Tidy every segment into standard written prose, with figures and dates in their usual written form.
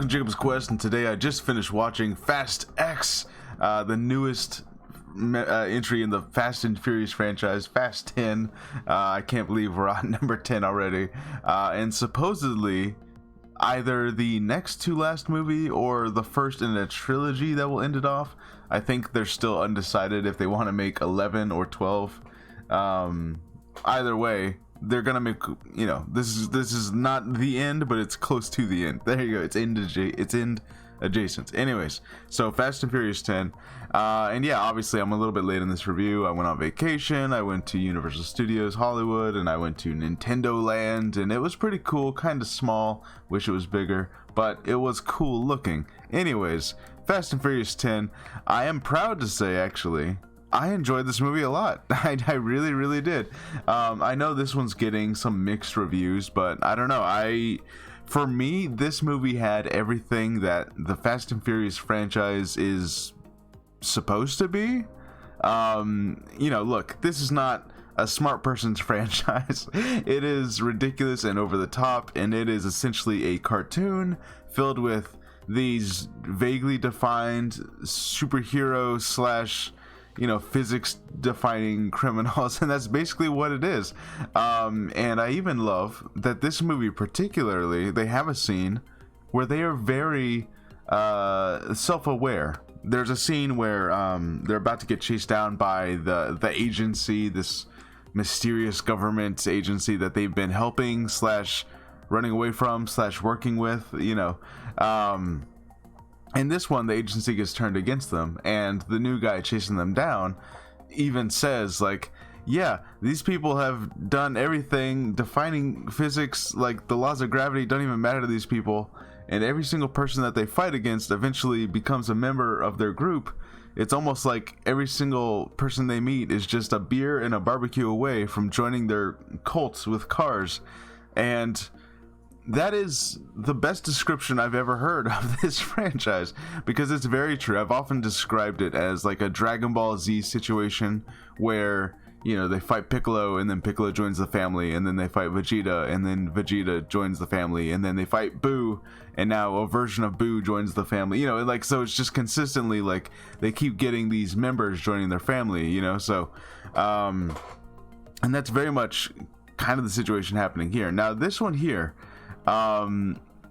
welcome to Jacob's Quest, and today I just finished watching Fast X, the newest entry in the Fast and Furious franchise, Fast 10. I can't believe we're on number 10 already, and supposedly either the next to last movie or the first in a trilogy that will end it off. I think they're still undecided if they want to make 11 or 12. Either way, they're gonna make, you know, this is not the end, but it's close to the end. There you go. It's end adjacent. Anyways, so Fast and Furious 10, and yeah, obviously I'm a little bit late in this review. I went on vacation. I went to Universal Studios Hollywood, and I went to Nintendo Land, and it was pretty cool. Kind of small. Wish it was bigger, but it was cool looking. Anyways, Fast and Furious 10. I am proud to say, actually, I enjoyed this movie a lot. I really did. I know this one's getting some mixed reviews, but I don't know. For me, this movie had everything that the Fast and Furious franchise is supposed to be. You know, look, this is not a smart person's franchise. It is ridiculous and over the top, and it is essentially a cartoon filled with these vaguely defined superhero slash, you know, physics defining criminals, and that's basically what it is. And I even love that this movie particularly, they have a scene where they are very self-aware. There's a scene where they're about to get chased down by the agency, this mysterious government agency that they've been helping slash running away from slash working with, you know. In this one, the agency gets turned against them, and the new guy chasing them down even says, like, yeah, these people have done everything defining physics, like the laws of gravity don't even matter to these people, and every single person that they fight against eventually becomes a member of their group. It's almost like every single person they meet is just a beer and a barbecue away from joining their cults with cars. And that is the best description I've ever heard of this franchise, because it's very true. I've often described it as like a Dragon Ball Z situation where, you know, they fight Piccolo, and then Piccolo joins the family, and then they fight Vegeta, and then Vegeta joins the family, and then they fight Boo, and now a version of Boo joins the family, you know, like, so it's just consistently like they keep getting these members joining their family, you know. So and that's very much kind of the situation happening here. Now this one here,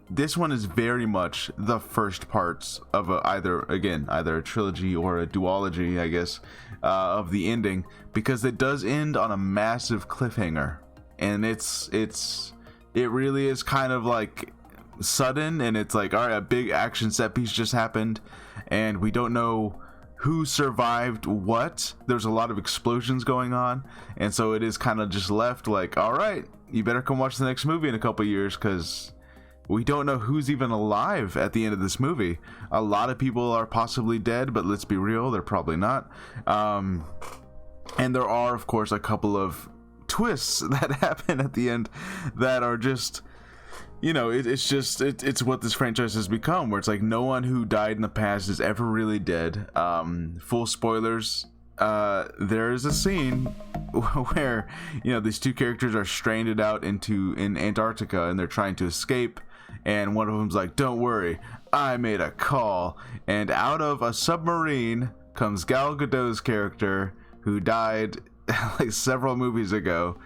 this one is very much the first parts of either a trilogy or a duology, I guess, of the ending, because it does end on a massive cliffhanger, and it really is kind of like sudden, and it's like, all right, a big action set piece just happened, and we don't know who survived what. There's a lot of explosions going on, and so it is kind of just left like, all right, you better come watch the next movie in a couple years, because we don't know who's even alive at the end of this movie. A lot of people are possibly dead, but let's be real, they're probably not. And there are, of course, a couple of twists that happen at the end that are just, you know, it's what this franchise has become, where it's like no one who died in the past is ever really dead. Full spoilers. There is a scene where, you know, these two characters are stranded out in Antarctica, and they're trying to escape, and one of them's like, don't worry, I made a call, and out of a submarine comes Gal Gadot's character, who died like several movies ago,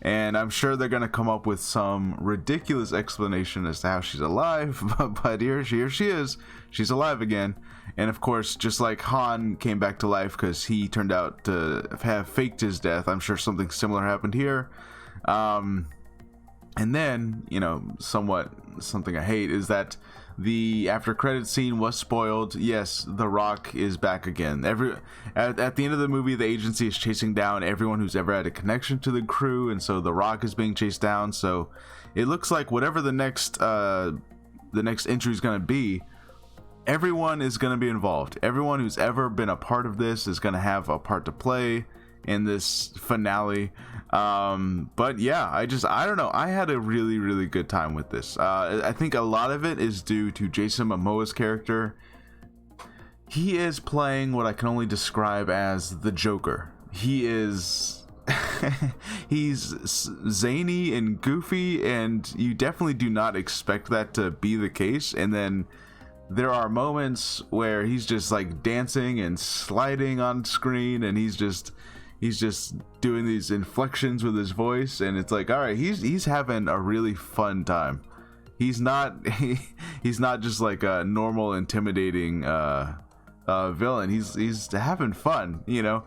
and I'm sure they're gonna come up with some ridiculous explanation as to how she's alive, but here she is, she's alive again. And of course, just like Han came back to life because he turned out to have faked his death, I'm sure something similar happened here. And then, you know, something I hate is that the after credit scene was spoiled. Yes, The Rock is back again. At the end of the movie, the agency is chasing down everyone who's ever had a connection to the crew, and so The Rock is being chased down. So it looks like whatever the next entry is going to be, everyone is going to be involved. Everyone who's ever been a part of this is going to have a part to play in this finale. But yeah, I don't know. I had a really good time with this. I think a lot of it is due to Jason Momoa's character. He is playing what I can only describe as the Joker. He is he's zany and goofy, and you definitely do not expect that to be the case. And then there are moments where he's just like dancing and sliding on screen, and he's just doing these inflections with his voice, and it's like, all right, he's having a really fun time. He's not he's not just like a normal intimidating villain. He's having fun, you know.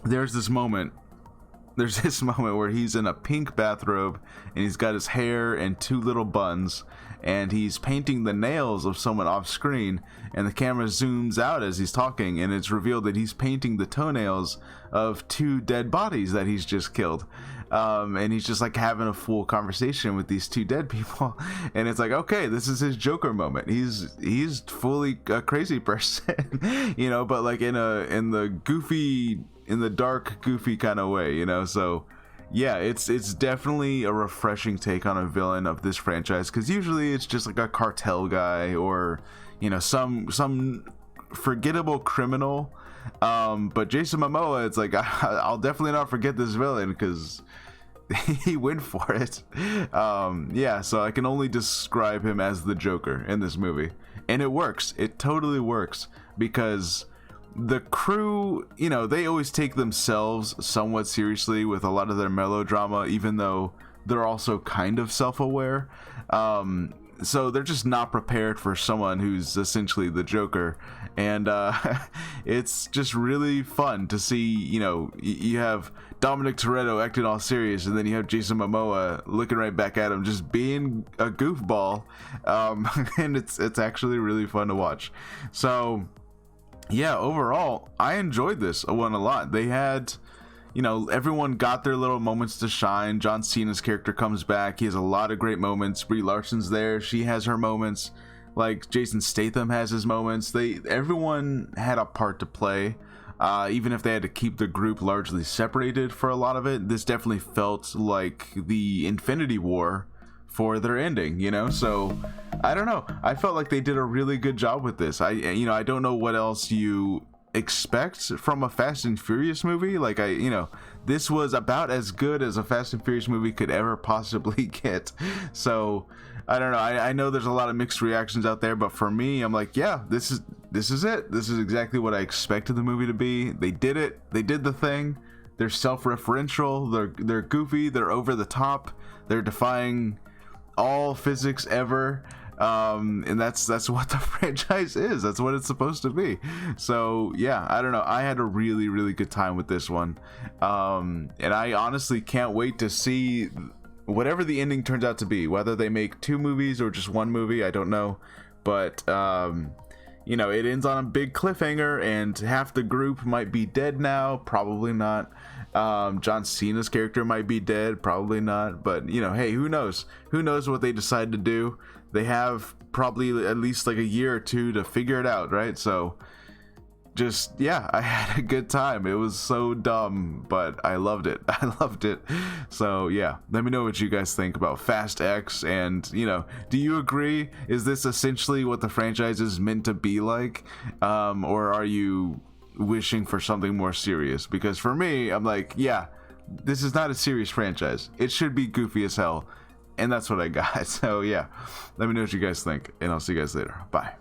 There's this moment where he's in a pink bathrobe, and he's got his hair and two little buns, and he's painting the nails of someone off screen, and the camera zooms out as he's talking, and it's revealed that he's painting the toenails of two dead bodies that he's just killed. And he's just like having a full conversation with these two dead people, and it's like, okay, this is his Joker moment. He's fully a crazy person, you know, but like in the dark, goofy kind of way, you know. So yeah, it's definitely a refreshing take on a villain of this franchise, because usually it's just like a cartel guy, or, you know, some forgettable criminal. But Jason Momoa, it's like, I'll definitely not forget this villain, because he went for it. Yeah, so I can only describe him as the Joker in this movie, and it works. It totally works, because the crew, you know, they always take themselves somewhat seriously with a lot of their melodrama, even though they're also kind of self-aware. So they're just not prepared for someone who's essentially the Joker, and it's just really fun to see. You know, you have Dominic Toretto acting all serious, and then you have Jason Momoa looking right back at him, just being a goofball, and it's actually really fun to watch. So yeah, overall, I enjoyed this one a lot. They had, you know, everyone got their little moments to shine. John Cena's character comes back. He has a lot of great moments. Brie Larson's there. She has her moments. Like, Jason Statham has his moments. Everyone had a part to play. Even if they had to keep the group largely separated for a lot of it, this definitely felt like the Infinity War for their ending, you know. So I don't know, I felt like they did a really good job with this. I don't know what else you expect from a Fast and Furious movie. Like, this was about as good as a Fast and Furious movie could ever possibly get. So I don't know, I know there's a lot of mixed reactions out there, but for me, I'm like, yeah, this is it. This is exactly what I expected the movie to be. They did it. They did the thing. They're self-referential, they're goofy, they're over the top, they're defying all physics ever, and that's what the franchise is. That's what it's supposed to be. So yeah, I don't know, I had a really, really good time with this one, and I honestly can't wait to see whatever the ending turns out to be, whether they make 2 movies or just 1 movie. I don't know, but you know, it ends on a big cliffhanger, and half the group might be dead now. Probably not. John Cena's character might be dead. Probably not. But, you know, hey, who knows? Who knows what they decide to do? They have probably at least like a year or 2 to figure it out, right? So just, yeah, I had a good time. It was so dumb, but I loved it. I loved it. So yeah, let me know what you guys think about Fast X, and, you know, do you agree? Is this essentially what the franchise is meant to be like, or are you wishing for something more serious? Because for me, I'm like, yeah, this is not a serious franchise. It should be goofy as hell, and that's what I got. So yeah, let me know what you guys think, and I'll see you guys later. Bye.